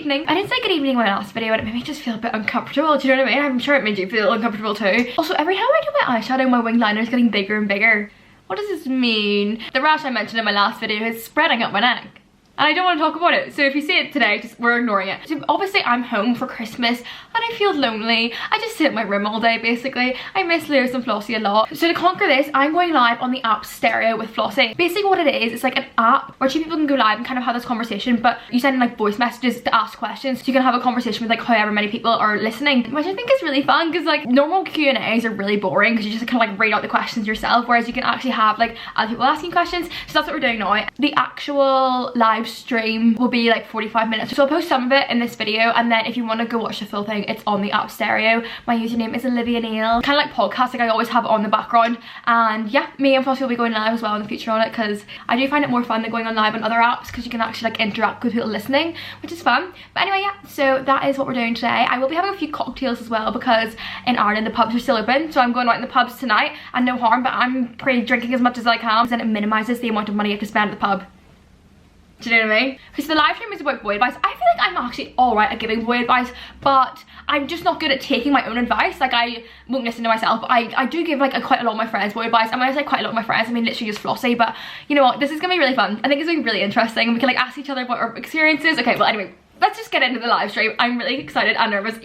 evening. I didn't say good evening in my last video and it made me just feel a bit uncomfortable, do you know what I mean? I'm sure it made you feel uncomfortable too. Also, every time I do my eyeshadow, my wing liner is getting bigger and bigger. What does this mean? The rash I mentioned in my last video is spreading up my neck. And I don't want to talk about it, so if you see it today, we're ignoring it. So obviously I'm home for Christmas and I feel lonely. I just sit in my room all day basically. I miss Lewis and Flossie a lot. So to conquer this, I'm going live on the app Stereo with Flossie. Basically what it is, it's like an app where two people can go live and kind of have this conversation, but you send like voice messages to ask questions. So you can have a conversation with like however many people are listening, which I think is really fun because like normal Q&As are really boring because you just kind of like read out the questions yourself, whereas you can actually have like other people asking questions. So that's what we're doing now. The actual live stream will be like 45 minutes, so I'll post some of it in this video, and then if you want to go watch the full thing, it's on the app Stereo. My username is Olivia Neill. Kind of like podcast, like I always have it on the background. And yeah, me and Flossie will be going live as well in the future on it because I do find it more fun than going on live on other apps because you can actually like interact with people listening, which is fun. But anyway, yeah, so that is what we're doing today. I will be having a few cocktails as well because in Ireland the pubs are still open, so I'm going out in the pubs tonight, and no harm, but I'm pretty drinking as much as I can, and it minimises the amount of money you have to spend at the pub. Do you know what I mean? Because the live stream is about boy advice. I feel like I'm actually alright at giving boy advice, but I'm just not good at taking my own advice. Like I won't listen to myself, but I do give like quite a lot of my friends boy advice. And when I say quite a lot of my friends, I mean literally just Flossie. But you know what? This is gonna be really fun. I think it's gonna be really interesting. We can like ask each other about our experiences. Okay, well anyway, let's just get into the live stream. I'm really excited and nervous.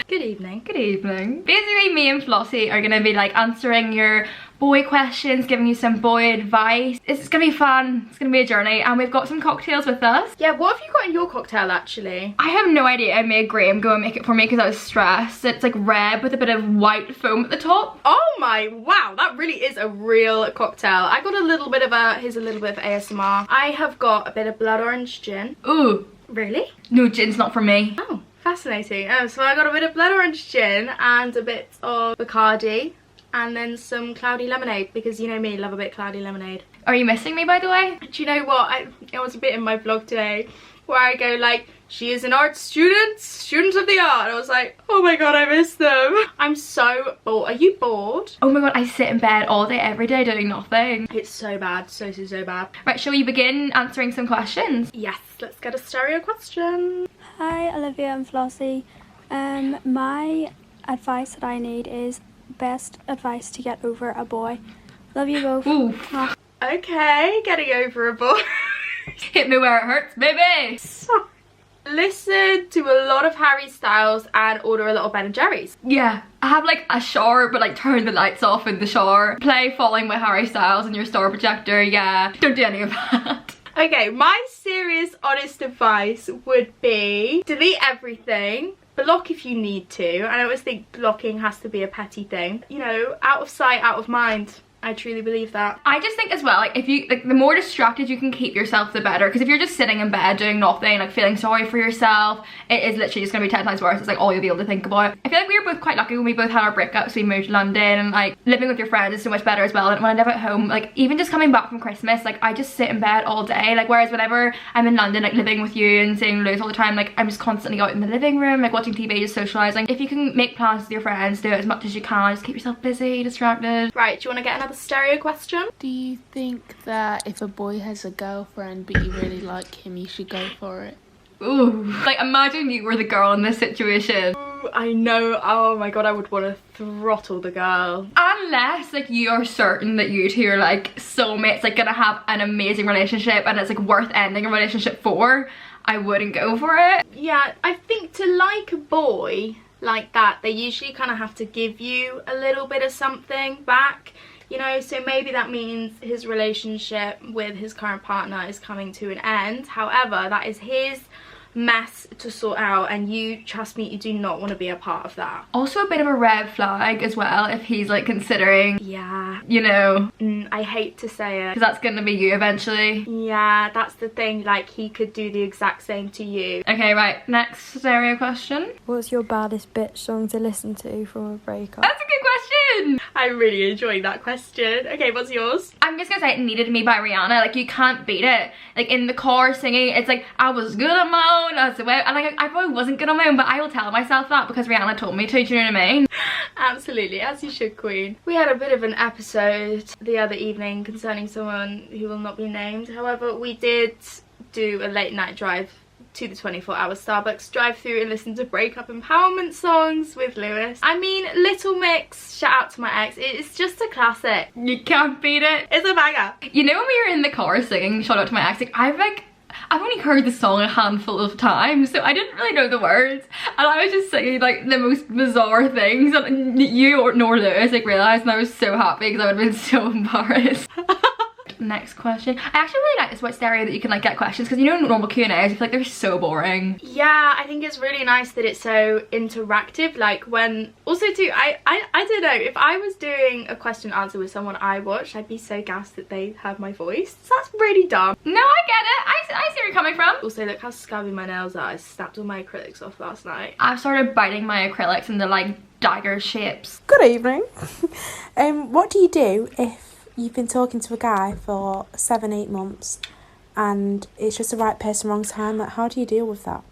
Good evening. Good evening. Basically, me and Flossie are gonna be like answering your boy questions, giving you some boy advice. It's gonna be fun. It's gonna be a journey, and we've got some cocktails with us. Yeah, what have you got in your cocktail actually? I have no idea. I made Graham go and make it for me because I was stressed. It's like red with a bit of white foam at the top. Oh my, wow, that really is a real cocktail. I got a little bit of here's a little bit of ASMR. I have got a bit of blood orange gin. Ooh. Really? No, gin's not for me. Oh, fascinating. So I got a bit of blood orange gin and a bit of Bacardi, and then some cloudy lemonade, because you know me, love a bit of cloudy lemonade. Are you missing me, by the way? Do you know what? It was a bit in my vlog today where I go like, she is an art student of the art. I was like, oh my god, I miss them. I'm so bored. Are you bored? Oh my god, I sit in bed all day, every day doing nothing. It's so bad, so bad. Right, shall we begin answering some questions? Yes, let's get a stereo question. Hi, Olivia and Flossie. My advice that I need is best advice to get over a boy. Love you both. Ooh. Okay, getting over a boy. Hit me where it hurts, baby. Listen to a lot of Harry Styles and order a lot of Ben & Jerry's. Yeah, I have like a shower, but like turn the lights off in the shower. Play Falling by Harry Styles in your star projector. Yeah, don't do any of that. Okay, my serious honest advice would be delete everything. Block if you need to. I always think blocking has to be a petty thing. You know, out of sight, out of mind. I truly believe that. I just think as well, like if you, like the more distracted you can keep yourself, the better. Because if you're just sitting in bed doing nothing, like feeling sorry for yourself, it is literally just gonna be 10 times worse. It's like all you'll be able to think about. I feel like we were both quite lucky when we both had our breakups. We moved to London, and like living with your friends is so much better as well. And when I live at home, like even just coming back from Christmas, like I just sit in bed all day. Like whereas whenever I'm in London, like living with you and seeing Lewis all the time, like I'm just constantly out in the living room, like watching TV, just socialising. If you can make plans with your friends, do it as much as you can. Just keep yourself busy, distracted. Right, do you want to get another stereo question? Do you think that if a boy has a girlfriend but you really like him, you should go for it? Ooh. Like imagine you were the girl in this situation. Ooh, I know. Oh my god, I would want to throttle the girl. Unless like you are certain that you two are like soulmates, like gonna have an amazing relationship and it's like worth ending a relationship for, I wouldn't go for it. Yeah, I think to like a boy like that, they usually kind of have to give you a little bit of something back. You know, so maybe that means his relationship with his current partner is coming to an end. However, that is his mess to sort out, and you, trust me, you do not want to be a part of that. Also a bit of a red flag as well if he's like considering, yeah, you know, I hate to say it, because that's gonna be you eventually. Yeah, that's the thing, like he could do the exact same to you. Okay, right, next stereo question. What's your baddest bitch song to listen to from a breakup? That's a good question. I'm really enjoying that question. Okay, what's yours? I'm just gonna say Needed Me by Rihanna. Like you can't beat it. Like in the car singing, it's like I was good on my own, that's the way. And like I probably wasn't good on my own, but I will tell myself that because Rihanna told me to, do you know what I mean? Absolutely, as you should, queen. We had a bit of an episode the other evening concerning someone who will not be named. However, we did do a late night drive to the 24-hour Starbucks drive-thru and listen to breakup empowerment songs with Lewis. I mean, Little Mix, shout out to my ex, it's just a classic. You can't beat it. It's a banger. You know when we were in the car singing shout out to my ex, like, I've only heard the song a handful of times, so I didn't really know the words, and I was just singing like the most bizarre things, and you nor Lewis like realised, and I was so happy because I would have been so embarrassed. Next question. I actually really like this about Stereo that you can like get questions, because you know normal Q&As, I feel like they're so boring. Yeah, I think it's really nice that it's so interactive. Like when, also too, I don't know, if I was doing a question answer with someone I watched, I'd be so gassed that they have my voice. So that's really dumb. No, I get it. I see where you're coming from. Also, look how scabby my nails are. I snapped all my acrylics off last night. I've started biting my acrylics into like dagger shapes. Good evening. What do you do if you've been talking to a guy for 7-8 months and it's just the right person, wrong time? Like, how do you deal with that?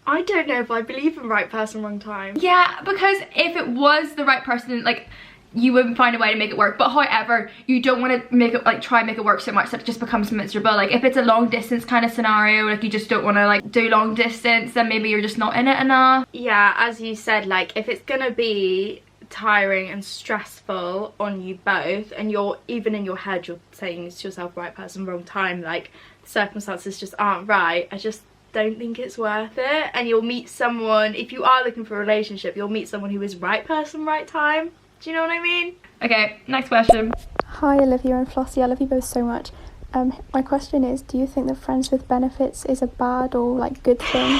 I don't know if I believe in right person, wrong time. Yeah, because if it was the right person, like, you would find a way to make it work. But however, you don't want to make it, like, try and make it work so much that it just becomes miserable. Like, if it's a long distance kind of scenario, like, you just don't want to, like, do long distance, then maybe you're just not in it enough. Yeah, as you said, like, if it's gonna be tiring and stressful on you both, and you're even in your head you're saying to yourself right person wrong time, like the circumstances just aren't right, I just don't think it's worth it. And you'll meet someone, if you are looking for a relationship, you'll meet someone who is right person right time. Do you know what I mean? Okay, next question. Hi Olivia and Flossie, I love you both so much. My question is, do you think that friends with benefits is a bad or like good thing?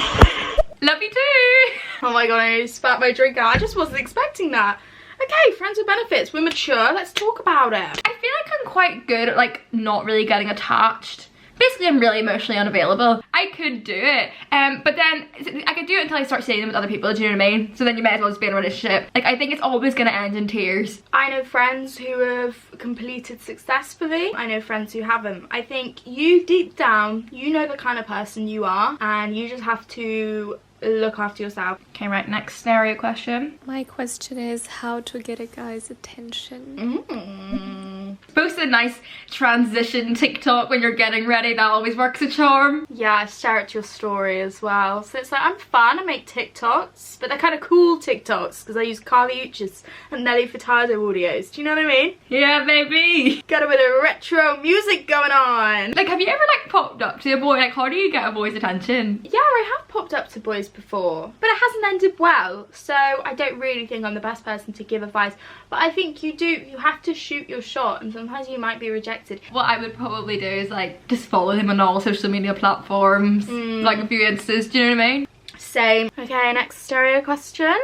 Love you too! Oh my god, I nearly spat my drink out. I just wasn't expecting that. Okay, friends with benefits, we're mature, let's talk about it. I feel like I'm quite good at like not really getting attached. Basically, I'm really emotionally unavailable. I could do it, but then I could do it until I start seeing them with other people, do you know what I mean? So then you may as well just be in a relationship. Like, I think it's always gonna end in tears. I know friends who have completed successfully. I know friends who haven't. I think you, deep down, you know the kind of person you are, and you just have to look after yourself. Okay, right, next Stereo question. My question is how to get a guy's attention. Post a nice transition TikTok when you're getting ready, that always works a charm. Yeah, I share it to your story as well. So it's like, I'm fun, I make TikToks, but they're kind of cool TikToks because I use Carly Uchis and Nelly Furtado audios. Do you know what I mean? Yeah, baby. Got a bit of retro music going on. Like, have you ever like popped up to a boy? Like, how do you get a boy's attention? Yeah, I have popped up to boys before, but it hasn't ended well, so I don't really think I'm the best person to give advice. But I think you have to shoot your shot, and sometimes you might be rejected. What I would probably do is like just follow him on all social media platforms, like a few instas, do you know what I mean? Same. Okay, next Stereo question.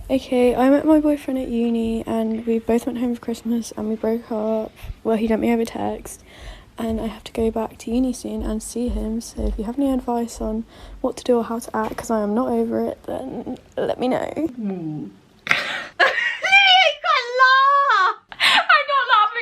Okay, I met my boyfriend at uni and we both went home for Christmas and we broke up. Well, he dumped me over text and I have to go back to uni soon and see him. So if you have any advice on what to do or how to act, because I am not over it, then let me know.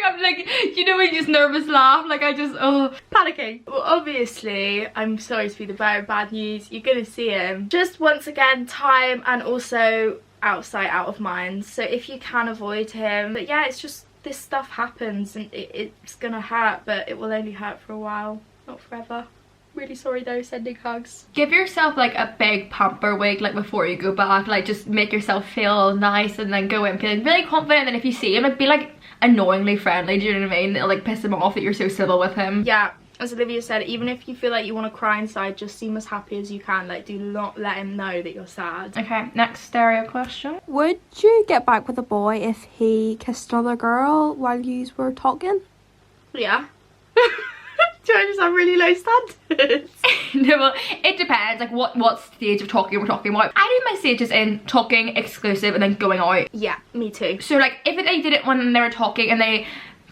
I'm like, you know when you just nervous laugh, like I just, panicking. Well, obviously, I'm sorry to be the bearer of bad news, you're gonna see him. Just once again, time and also out of sight, out of mind. So if you can avoid him, but yeah, it's just, this stuff happens and it's gonna hurt, but it will only hurt for a while, not forever. Really sorry though, sending hugs. Give yourself like a big pamper week, like before you go back, like just make yourself feel nice and then go in feeling really confident. And if you see him, like be like annoyingly friendly, do you know what I mean? It'll like piss him off that you're so civil with him. Yeah, as Olivia said, even if you feel like you want to cry inside, just seem as happy as you can. Like, do not let him know that you're sad. Okay, next Stereo question. Would you get back with a boy if he kissed another girl while you were talking? Yeah. Do I just have really low standards? No, well, it depends, like what stage of talking we're talking about. I do my stages in talking, exclusive, and then going out. Yeah, me too. So like, if they did it when they were talking and they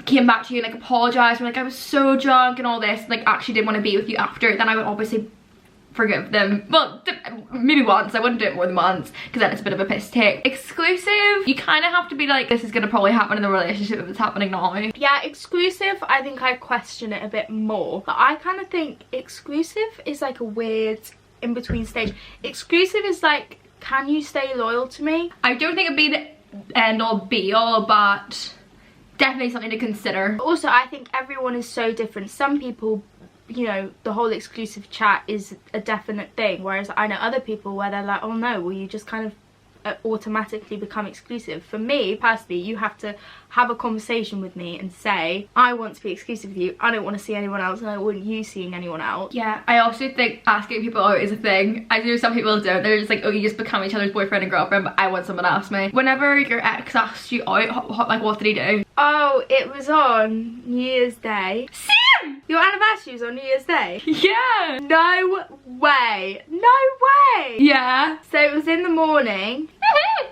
came back to you and like apologised, and like I was so drunk and all this, like actually didn't want to be with you after, then I would obviously forgive them. Well, maybe once. I wouldn't do it more than once because then it's a bit of a piss take. Exclusive, you kind of have to be like, this is going to probably happen in the relationship if it's happening now. Yeah, exclusive, I think I question it a bit more. But I kind of think exclusive is like a weird in-between stage. Exclusive is like, can you stay loyal to me? I don't think it'd be the end-all be-all, but definitely something to consider. Also, I think everyone is so different. Some people you know, the whole exclusive chat is a definite thing, whereas I know other people where they're like, oh no, well you just kind of automatically become exclusive. For me personally, you have to have a conversation with me and say, I want to be exclusive with you, I don't want to see anyone else, and I don't want you seeing anyone else. Yeah, I also think asking people out is a thing. I know some people don't. They're just like, oh, you just become each other's boyfriend and girlfriend, but I want someone to ask me. Whenever your ex asked you out, like what did he do? Oh, it was on New Year's Day. Sam! Your anniversary was on New Year's Day? Yeah! No way! No way! Yeah. So it was in the morning.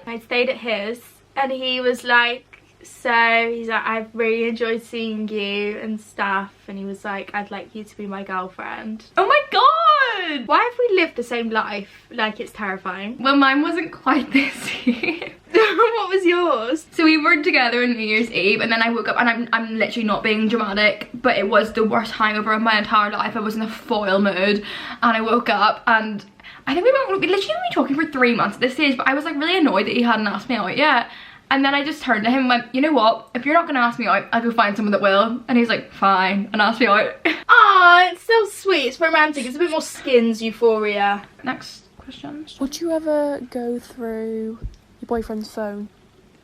I stayed at his, and he was like, so he's like, I've really enjoyed seeing you and stuff, and he was like, I'd like you to be my girlfriend. Oh my god! Why have we lived the same life? Like, it's terrifying. Well, mine wasn't quite this year. What was yours? So we were together on New Year's Eve, and then I woke up, and I'm literally not being dramatic, but it was the worst hangover of my entire life. I was in a foil mood, and I woke up, and I think we literally been talking for 3 months at this stage, but I was like really annoyed that he hadn't asked me out yet. And then I just turned to him and went, you know what, if you're not gonna ask me out, I'll go find someone that will. And he's like, fine, and asked me out. Ah, it's so sweet, it's romantic, it's a bit more Skins euphoria. Next question. Would you ever go through your boyfriend's phone?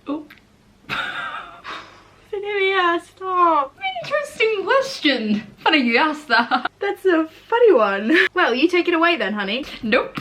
Oh. Yeah, stop. Interesting question. Funny you asked that. That's a funny one. Well, you take it away then, honey. Nope.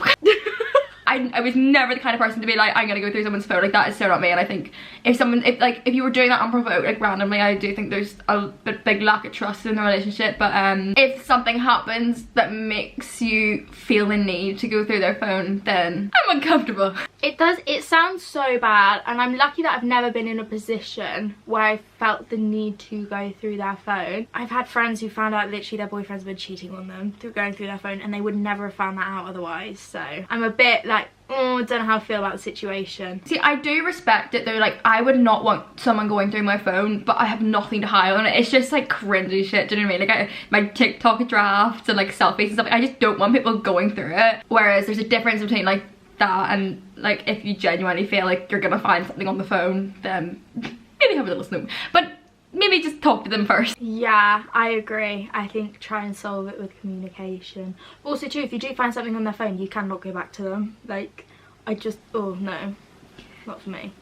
I was never the kind of person to be like, I'm gonna go through someone's phone. Like, that is so not me. And I think if you were doing that unprovoked, like randomly, I do think there's a big lack of trust in the relationship. But if something happens that makes you feel the need to go through their phone, then I'm uncomfortable. It sounds so bad, and I'm lucky that I've never been in a position where I felt the need to go through their phone. I've had friends who found out literally their boyfriends been cheating on them through going through their phone, and they would never have found that out otherwise. So I'm a bit like, oh, I don't know how I feel about the situation. See, I do respect it though. Like, I would not want someone going through my phone, but I have nothing to hide on it. It's just like cringy shit, do you know what I mean? Like, my TikTok drafts and like selfies and stuff, I just don't want people going through it. Whereas there's a difference between like that and like if you genuinely feel like you're gonna find something on the phone, then maybe have a little snoop. But maybe just talk to them first. Yeah, I agree. I think try and solve it with communication. Also too, if you do find something on their phone, you cannot go back to them. Like, oh no, not for me.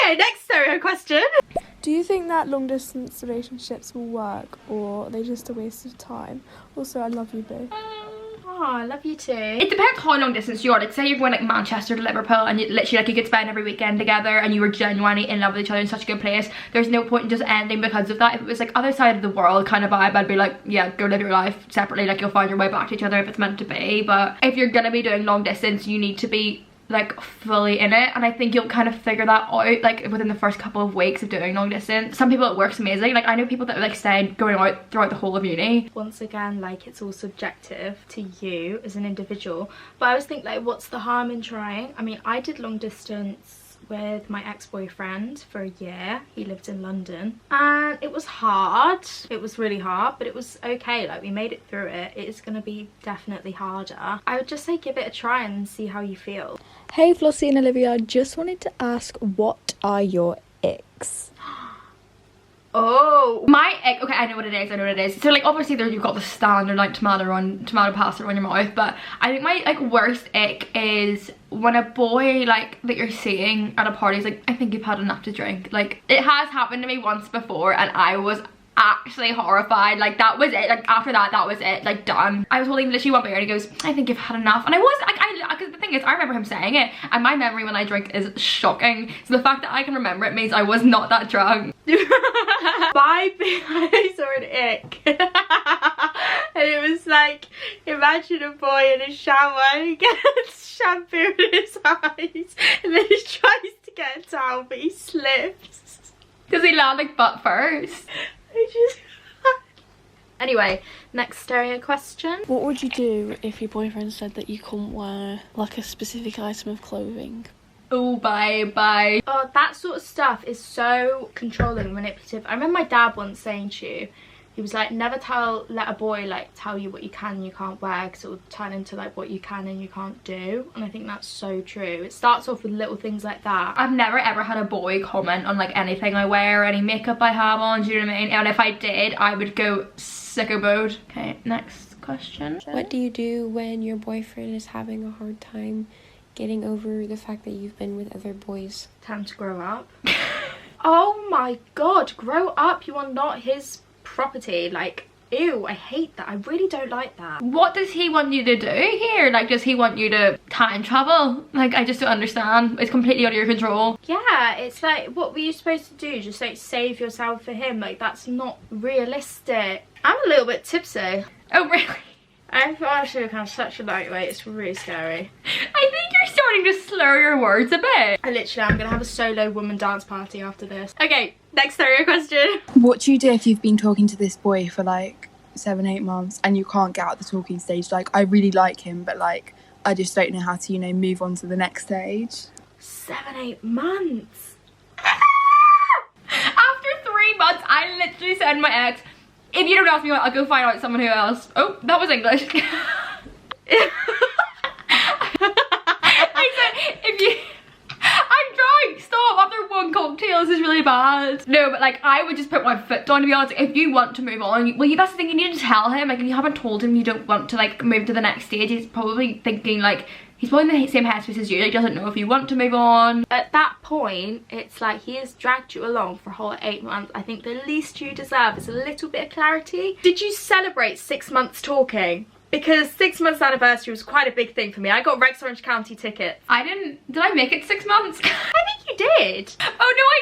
Okay, next stereo question. Do you think that long distance relationships will work, or are they just a waste of time? Also, I love you, boo. Oh, I love you too. It depends how long distance you are. Like, say you're going like Manchester to Liverpool, and you literally like you could spend every weekend together, and you were genuinely in love with each other in such a good place. There's no point in just ending because of that. If it was like other side of the world kind of vibe, I'd be like, yeah, go live your life separately. Like, you'll find your way back to each other if it's meant to be. But if you're gonna be doing long distance, you need to be like fully in it, and I think you'll kind of figure that out like within the first couple of weeks of doing long distance. Some people it works amazing. Like, I know people that like stayed going out throughout the whole of uni. Once again, like, it's all subjective to you as an individual, but I always think like, what's the harm in trying? I mean, I did long distance with my ex-boyfriend for a year. He lived in London, and it was hard. It was really hard, but it was okay. Like, we made it through it. It is going to be definitely harder. I would just say give it a try and see how you feel. Hey Flossie and Olivia, just wanted to ask, what are your icks? Oh, my ick, okay, I know what it is. So like, obviously there you've got the standard like tomato pasta on your mouth, but I think my like worst ick is when a boy like that you're seeing at a party is like, I think you've had enough to drink. Like, it has happened to me once before, and I was actually horrified. Like, that was it. Like, after that was it. Like, done. I was holding literally one beer, and he goes, I think you've had enough. And I was like, because the thing is, I remember him saying it, and my memory when I drink is shocking. So the fact that I can remember it means I was not that drunk. I saw an ick. And it was like, imagine a boy in a shower, and he gets shampoo in his eyes, and then he tries to get a towel, but he slips. Does he land like butt first? Anyway, next stereo question. What would you do if your boyfriend said that you couldn't wear like a specific item of clothing? Oh, bye. Oh, that sort of stuff is so controlling and manipulative. I remember my dad once saying to you, he He was like, never let a boy like tell you what you can and you can't wear, because it will turn into like what you can and you can't do. And I think that's so true. It starts off with little things like that. I've never ever had a boy comment on like anything I wear or any makeup I have on, do you know what I mean? And if I did, I would go sicko mode. Okay, next question. What do you do when your boyfriend is having a hard time getting over the fact that you've been with other boys? Time to grow up. Oh my god, grow up. You are not his property. Like, ew, I hate that. I really don't like that. What does he want you to do here? Like, does he want you to time travel? Like, I just don't understand. It's completely out of your control. Yeah, it's like, what were you supposed to do? Just like save yourself for him? Like, that's not realistic. I'm a little bit tipsy. Oh, really? I actually become such a lightweight. It's really scary. I think you're starting to slur your words a bit. I'm gonna have a solo woman dance party after this. Okay, next stereo question. What do you do if you've been talking to this boy for like 7-8 months and you can't get out the talking stage? Like, I really like him, but like, I just don't know how to, you know, move on to the next stage. 7-8 months. After 3 months, I literally said to my ex, if you don't ask me, I'll go find out someone who else. Oh, that was English. I said, if you... I'm drunk, stop, after one cocktail, this is really bad. No, but like, I would just put my foot down, to be honest. If you want to move on, well, that's the thing, you need to tell him. Like, if you haven't told him you don't want to like move to the next stage, he's probably thinking like, he's probably in the same headspace as you. He doesn't know if you want to move on. At that point, it's like he has dragged you along for a whole 8 months. I think the least you deserve is a little bit of clarity. Did you celebrate 6 months talking? Because 6 months anniversary was quite a big thing for me. I got Rex Orange County tickets. Did I make it 6 months? I think you did. Oh no, I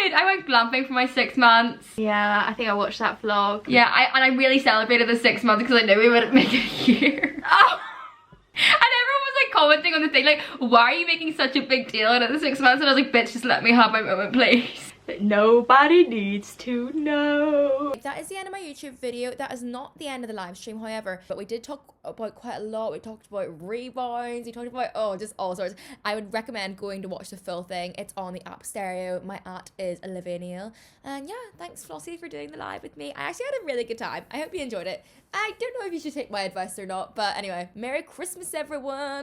did! I went glamping for my 6 months. Yeah, I think I watched that vlog. Yeah, and I really celebrated the 6 months because I knew we wouldn't make it a year. Oh. And everyone was like commenting on the thing like, why are you making such a big deal out of the 6 months? And I was like, bitch, just let me have my moment, please. But nobody needs to know. That is the end of my YouTube video. That is not the end of the live stream, however, but we did talk about quite a lot. We talked about rebounds, we talked about just all sorts. I would recommend going to watch the full thing. It's on the app Stereo. My @ is Olivia Neill. And yeah, thanks Flossie for doing the live with me. I actually had a really good time. I hope you enjoyed it. I don't know if you should take my advice or not, but anyway, Merry Christmas everyone.